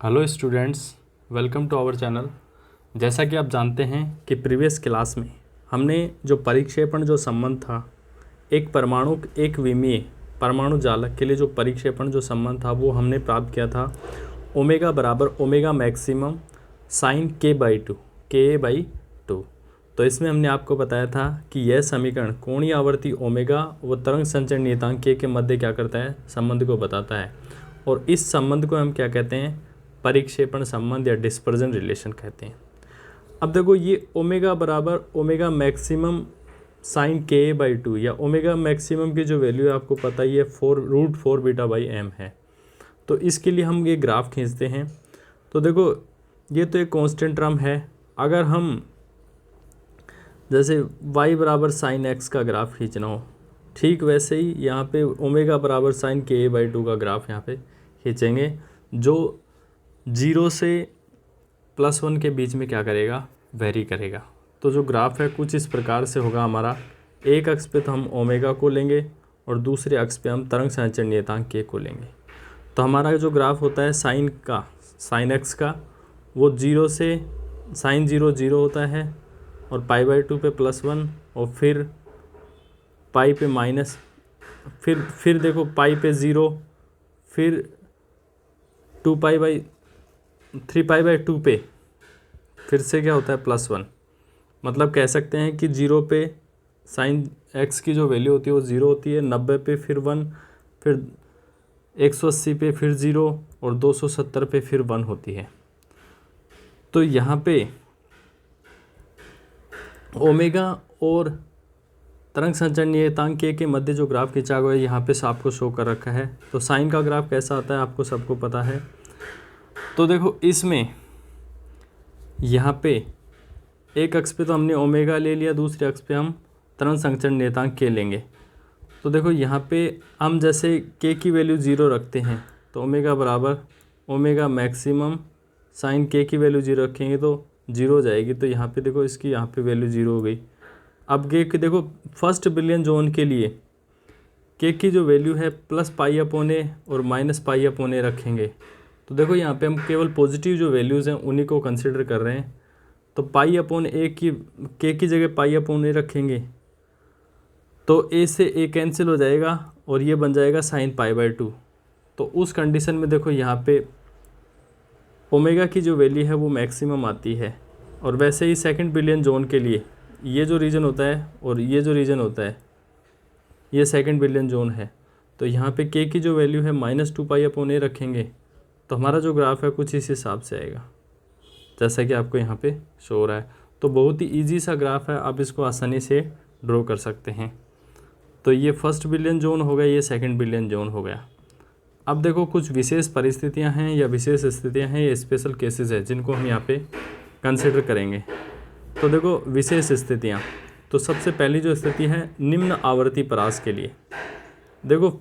Hello students, welcome to our channel. जैसा कि आप जानते हैं कि प्रीवियस क्लास में हमने जो परिक्षेपण जो संबंध था, एक विमीय परमाणु जालक के लिए जो परिक्षेपण जो संबंध था वो हमने प्राप्त किया था ओमेगा बराबर ओमेगा मैक्सिमम साइन के/2। तो इसमें हमने आपको बताया था कि यह समीकरण कोणीय आवर्ती ओमेगा व तरंग संचरण नियतांक के मध्य क्या करता है, संबंध को बताता है। और इस संबंध को हम क्या कहते हैं, परिक्षेपण संबंध या डिस्पर्जन रिलेशन कहते हैं। अब देखो, ये ओमेगा बराबर ओमेगा मैक्सिमम साइन के/2 या ओमेगा मैक्सिमम की जो वैल्यू है आपको पता ही है, √4 β/m है। तो इसके लिए हम ये ग्राफ खींचते हैं। तो देखो, ये तो एक कांस्टेंट टर्म है। अगर हम जैसे y बराबर साइन x का ग्राफ खींचना हो, ठीक वैसे ही यहाँ पे ओमेगा बराबर साइन के/2 का ग्राफ यहाँ पे खींचेंगे, जो 0 से +1 के बीच में क्या करेगा, वेरी करेगा। तो जो ग्राफ है कुछ इस प्रकार से होगा हमारा। एक अक्ष पे तो हम ओमेगा को लेंगे और दूसरे अक्ष पे हम तरंग संचरण नियतांक के को लेंगे। तो हमारा जो ग्राफ होता है साइन एक्स का, वो 0 से साइन 0 0 होता है और π/2 पे +1 और फिर पाई पे माइनस, फिर देखो पाई पे 0, फिर 3π/2 पे फिर से क्या होता है +1। मतलब कह सकते हैं कि 0 पे साइन एक्स की जो वैल्यू होती है वो 0 होती है, 90 पे फिर 1, फिर 180 पे फिर 0 और 270 पे फिर 1 होती है। तो यहाँ पे ओमेगा और तरंग संचरण नियतांक के मध्य जो ग्राफ खींचा हुआ है यहाँ पे आपको शो कर रखा है। तो साइन का ग्राफ कैसा आता है आपको सबको पता है। तो देखो, इसमें यहाँ पे एक अक्ष पे तो हमने ओमेगा ले लिया, दूसरे अक्ष पे हम तरंग संचरण नियतांक के लेंगे। तो देखो, यहाँ पे हम जैसे के की वैल्यू 0 रखते हैं तो ओमेगा बराबर ओमेगा मैक्सिमम साइन के की वैल्यू 0 रखेंगे तो 0 हो जाएगी। तो यहाँ पे देखो, इसकी यहाँ पे वैल्यू 0 हो गई। अब के देखो, फर्स्ट बिलियन जोन के लिए के की जो वैल्यू है +π/a और -π/a रखेंगे। तो देखो, यहाँ पे हम केवल पॉजिटिव जो वैल्यूज़ हैं उन्हीं को कंसिडर कर रहे हैं। तो π/a की के की जगह π/a रखेंगे तो a से a कैंसिल हो जाएगा और ये बन जाएगा साइन π/2। तो उस कंडीशन में देखो, यहाँ पे ओमेगा की जो वैल्यू है वो मैक्सिमम आती है। और वैसे ही सेकंड बिलियन जोन के लिए ये जो रीजन होता है और ये जो रीजन होता है ये सेकंड बिलियन जोन है। तो यहाँ पे के की जो वैल्यू है -2π/a रखेंगे तो हमारा जो ग्राफ है कुछ इस हिसाब से आएगा, जैसा कि आपको यहाँ पे शो हो रहा है। तो बहुत ही इजी सा ग्राफ है, आप इसको आसानी से ड्रॉ कर सकते हैं। तो ये फर्स्ट बिलियन जोन हो गया, ये सेकंड बिलियन जोन हो गया। अब देखो, कुछ विशेष परिस्थितियाँ हैं या विशेष स्थितियाँ हैं या स्पेशल केसेस है जिनको हम यहाँ पे कंसिडर करेंगे। तो देखो, विशेष स्थितियाँ, तो सबसे पहली जो स्थिति है निम्न आवर्ती परास के लिए। देखो,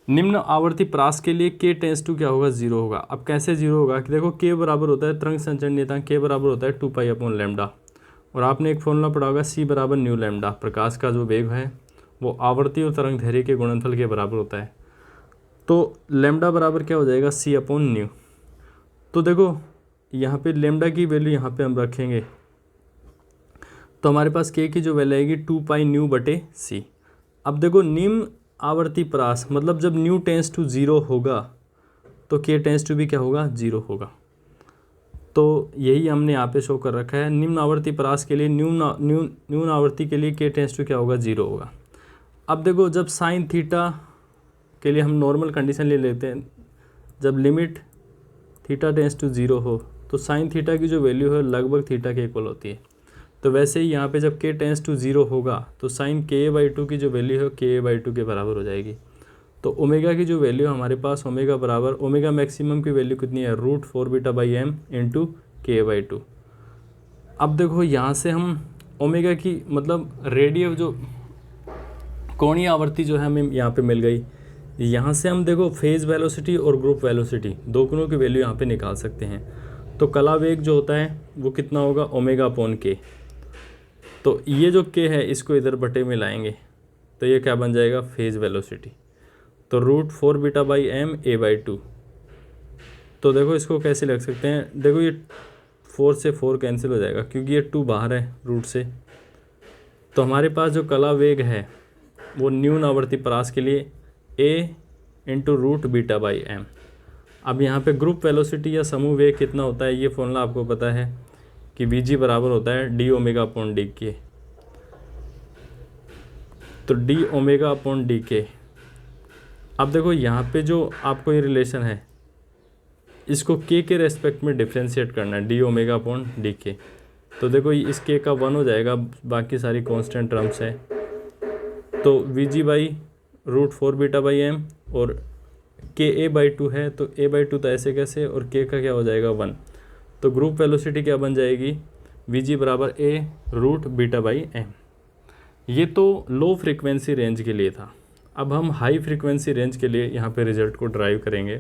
निम्न आवर्ती परास के लिए k → क्या होगा, 0 होगा। अब कैसे 0 होगा कि देखो, k बराबर होता है तरंग संचरण नियतांक, k बराबर होता है 2π/λ। और आपने एक फॉर्मूला पढ़ा होगा c बराबर ν λ। प्रकाश का जो वेग है वो आवर्ती और तरंग दैर्ध्य के गुणनफल के बराबर होता है। तो लैम्डा बराबर क्या हो जाएगा, c/ν। तो देखो, यहाँ पे लैम्डा की वैल्यू यहाँ पे हम रखेंगे तो हमारे पास k की जो वैल्यू आएगी 2πν/c। अब देखो, निम्न आवर्ती परास मतलब जब ν → 0 होगा तो k → भी क्या होगा, 0 होगा। तो यही हमने यहाँ पे शो कर रखा है। निम्न आवर्ती परास के लिए न्यून आवर्ती के लिए k → क्या होगा, 0 होगा। अब देखो, जब साइन थीटा के लिए हम नॉर्मल कंडीशन ले लेते हैं, जब लिमिट थीटा → 0 हो तो साइन थीटा की जो वैल्यू है लगभग थीटा के इक्वल होती है। तो वैसे ही यहाँ पे जब k → 0 होगा तो साइन k/2 की जो वैल्यू है k/2 के बराबर हो जाएगी। तो ओमेगा की जो वैल्यू हमारे पास ओमेगा बराबर ओमेगा मैक्सिमम की वैल्यू कितनी है, √4 β/m × k/2। अब देखो, यहाँ से हम ओमेगा की मतलब रेडियो जो कोणीय आवर्ती जो है हमें यहाँ पे मिल गई। यहाँ से हम देखो फेज वेलोसिटी और ग्रुप वेलोसिटी दोनों की वैल्यू यहाँ पे निकाल सकते हैं। तो कला वेग जो होता है वो कितना होगा, ω/k। तो ये जो k है इसको इधर बटे में लाएंगे तो ये क्या बन जाएगा, फेज वेलोसिटी। तो √4 β/m a/2 तो देखो इसको कैसे लिख सकते हैं, देखो ये 4 से 4 कैंसिल हो जाएगा क्योंकि ये 2 बाहर है रूट से। तो हमारे पास जो कला वेग है वो न्यून आवर्ती परास के लिए a into root beta by M. अब यहाँ पे ग्रुप वेलोसिटी या समूह वेग कितना होता है, ये फॉर्मूला आपको पता है कि vg बराबर होता है डी ओमेगा अपॉन डी के। तो डी ओमेगा अपॉन डी के। अब देखो यहाँ पे जो आपको ये रिलेशन है इसको k के रेस्पेक्ट में डिफ्रेंशिएट करना है, डी ओमेगा अपॉन डी के। तो देखो इस k का 1 हो जाएगा, बाकी सारी कांस्टेंट टर्म्स है। तो vg by root 4 beta by M और k a बाई 2 है, तो a बाई 2 तो ऐसे कैसे, और k का क्या हो जाएगा 1। तो ग्रुप वेलोसिटी क्या बन जाएगी, vg बराबर a root beta by M. ये तो लो फ्रीक्वेंसी रेंज के लिए था। अब हम हाई फ्रीक्वेंसी रेंज के लिए यहाँ पे रिजल्ट को ड्राइव करेंगे,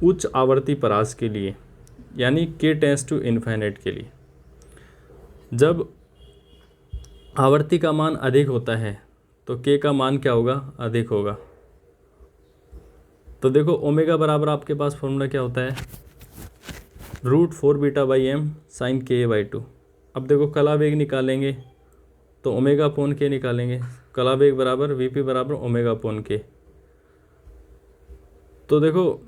उच्च आवर्ती परास के लिए, यानी k टेंड्स टू इन्फाइनाइट के लिए। जब आवर्ती का मान अधिक होता है तो k का मान क्या होगा, अधिक होगा। तो देखो ओमेगा बराबर आपके पास फॉर्मूला क्या होता है, root 4 beta by M sine के बाई 2। अब देखो कला वेग निकालेंगे तो ओमेगा अपॉन के निकालेंगे, कला वेग बराबर वीपी बराबर ओमेगा अपॉन के। तो देखो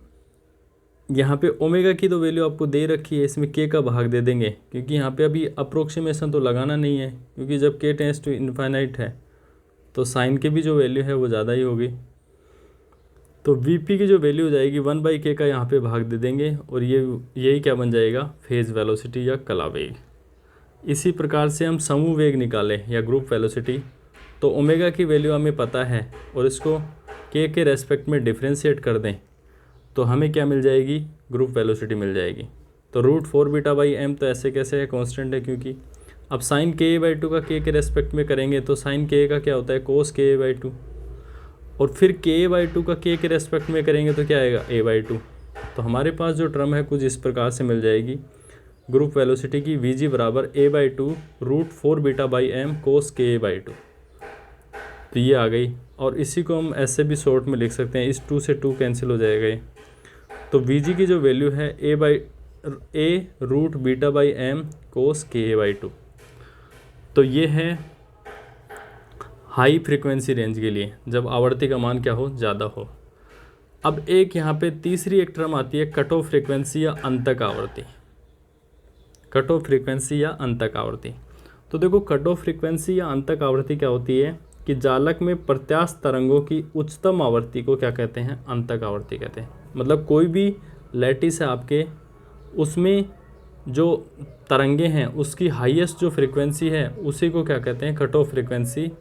यहाँ पे ओमेगा की तो वैल्यू आपको दे रखी है, इसमें के का भाग दे देंगे क्योंकि यहाँ पे अभी अप्रोक्सीमेशन तो लगाना नहीं है, क्योंकि जब के टेंड्स टू इन्फाइनाइट है तो साइन के भी जो वैल्यू है वो ज़्यादा ही होगी। तो वीपी की जो वैल्यू हो जाएगी 1/k का यहाँ पे भाग दे देंगे और यही क्या बन जाएगा, फेज वेलोसिटी या कला वेग। इसी प्रकार से हम समूह वेग निकालें या ग्रुप वेलोसिटी, तो ओमेगा की वैल्यू हमें पता है और इसको के रेस्पेक्ट में डिफ्रेंशिएट कर दें तो हमें क्या मिल जाएगी, ग्रुप वेलोसिटी मिल जाएगी। तो रूट 4 बीटा बाई एम तो ऐसे कैसे है, कांस्टेंट है क्योंकि। अब साइन के बाई 2 का के रेस्पेक्ट में करेंगे तो साइन के का क्या होता है, कोस के बाई 2, और फिर के बाई 2 का के रेस्पेक्ट में करेंगे तो क्या आएगा, a बाई 2। तो हमारे पास जो टर्म है कुछ इस प्रकार से मिल जाएगी, ग्रुप वेलोसिटी की vg बराबर a by 2 root 4 beta by M cos k by 2। तो ये आ गई, और इसी को हम ऐसे भी शॉर्ट में लिख सकते हैं, इस 2 से 2 कैंसिल हो जाएगा ये। तो vg की जो वैल्यू है a root beta by M cos k by 2। तो ये है हाई फ्रीक्वेंसी रेंज के लिए, जब आवर्ती का मान क्या हो, ज़्यादा हो। अब एक यहाँ पे तीसरी एक टर्म आती है कट ऑफ फ्रीक्वेंसी या अंतक आवर्ती। कट ऑफ फ्रीक्वेंसी या अंतक आवर्ती। तो देखो कट ऑफ फ्रीक्वेंसी या अंतक आवर्ती क्या होती है कि जालक में प्रत्यास्थ तरंगों की उच्चतम आवृत्ति को क्या कहते हैं, अंतक आवर्ती कहते हैं। मतलब कोई भी लैटिस है आपके, उसमें जो तरंगे हैं उसकी हाईएस्ट जो फ्रीक्वेंसी है उसी को क्या कहते हैं, कट ऑफ फ्रीक्वेंसी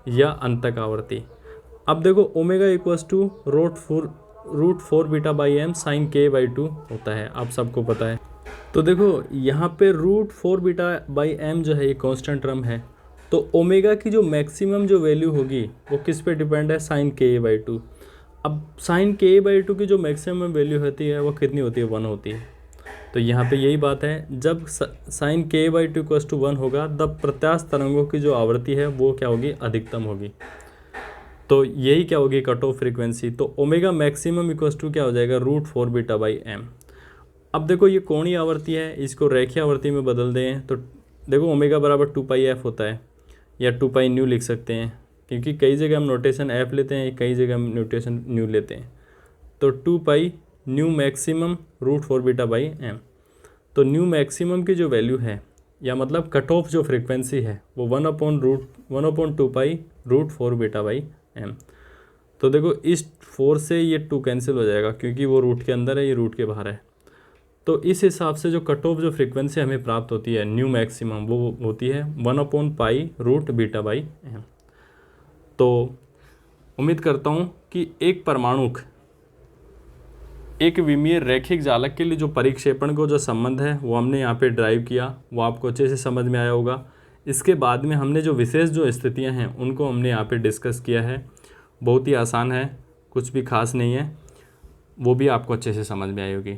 या अंतक आवर्ती। अब देखो omega equals to root 4 beta by M sine के बाई 2 होता है, आप सबको पता है। तो देखो यहाँ पे रूट 4 बीटा बाई एम जो है ये कांस्टेंट टर्म है, तो ओमेगा की जो मैक्सिमम जो वैल्यू होगी वो किस पे डिपेंड है, साइन के बाई 2। अब साइन के बाई 2 की जो मैक्सिमम वैल्यू होती है वो कितनी होती है, 1 होती है। तो यहाँ पे यही बात है, जब साइन के बाई 2 इक्वल्स टू 1 होगा तब प्रत्यास्थ तरंगों की जो आवृत्ति है वो क्या होगी, अधिकतम होगी। तो यही क्या होगी, कट ऑफ फ्रीक्वेंसी। तो ओमेगा मैक्सिमम इक्वल्स टू क्या हो जाएगा, रूट 4 बीटा बाई एम। अब देखो ये कोणीय आवृत्ति है, इसको रेखीय आवृत्ति में बदल दें तो देखो ओमेगा बराबर 2 पाई एफ होता है, या 2 पाई न्यू लिख सकते हैं, क्योंकि कई जगह हम नोटेशन एफ लेते हैं, कई जगह हम नोटेशन न्यू लेते हैं। तो 2 pi nu maximum root 4 beta by M. तो न्यू मैक्सिमम की जो वैल्यू है, या मतलब कट ऑफ जो फ्रीक्वेंसी है वो 1/2 pi root 4 beta by M. तो देखो इस 4 से ये 2 कैंसिल हो जाएगा क्योंकि वो रूट के अंदर है, ये रूट के बाहर है। तो इस हिसाब से जो कट ऑफ जो फ्रीक्वेंसी हमें प्राप्त होती है न्यू मैक्सिमम, वो होती है 1/पाई रूट बीटा बाई एम। तो उम्मीद करता हूँ कि एक परमाणुक एक विमीय रैखिक जालक के लिए जो परिक्षेपण को जो संबंध है वो हमने यहाँ पे ड्राइव किया, वो आपको अच्छे से समझ में आया होगा। इसके बाद में हमने जो विशेष जो स्थितियाँ हैं उनको हमने यहाँ पे डिस्कस किया है। बहुत ही आसान है, कुछ भी खास नहीं है, वो भी आपको अच्छे से समझ में आई होगी।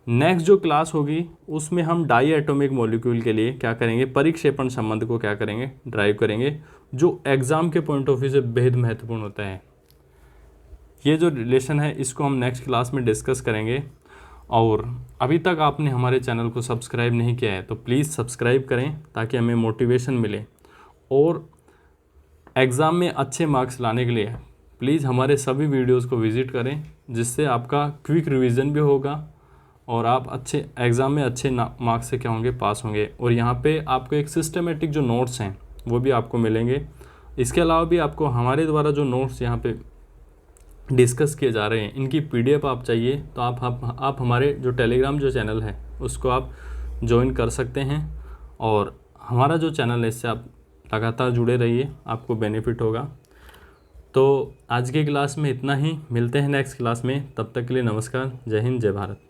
नेक्स्ट जो क्लास होगी उसमें हम डाई एटॉमिक मॉलिक्यूल के लिए क्या करेंगे, परिक्षेपण संबंध को क्या करेंगे, ड्राइव करेंगे, जो एग्ज़ाम के पॉइंट ऑफ व्यू से बेहद महत्वपूर्ण होता है। ये जो रिलेशन है इसको हम नेक्स्ट क्लास में डिस्कस करेंगे। और अभी तक आपने हमारे चैनल को सब्सक्राइब नहीं किया है तो प्लीज़ सब्सक्राइब करें ताकि हमें मोटिवेशन मिले, और एग्ज़ाम में अच्छे मार्क्स लाने के लिए प्लीज़ हमारे सभी वीडियोस को विज़िट करें, जिससे आपका क्विक रिवीजन भी होगा और आप अच्छे एग्ज़ाम में अच्छे मार्क्स से क्या होंगे, पास होंगे। और यहाँ पे आपको एक सिस्टमेटिक जो नोट्स हैं वो भी आपको मिलेंगे। इसके अलावा भी आपको हमारे द्वारा जो नोट्स यहाँ पे डिस्कस किए जा रहे हैं इनकी PDF आप चाहिए तो आप हमारे जो टेलीग्राम जो चैनल है उसको आप ज्वाइन कर सकते हैं, और हमारा जो चैनल है इससे आप लगातार जुड़े रहिए, आपको बेनिफिट होगा। तो आज की क्लास में इतना ही, मिलते हैं नेक्स्ट क्लास में, तब तक के लिए नमस्कार, जय हिंद, जय भारत।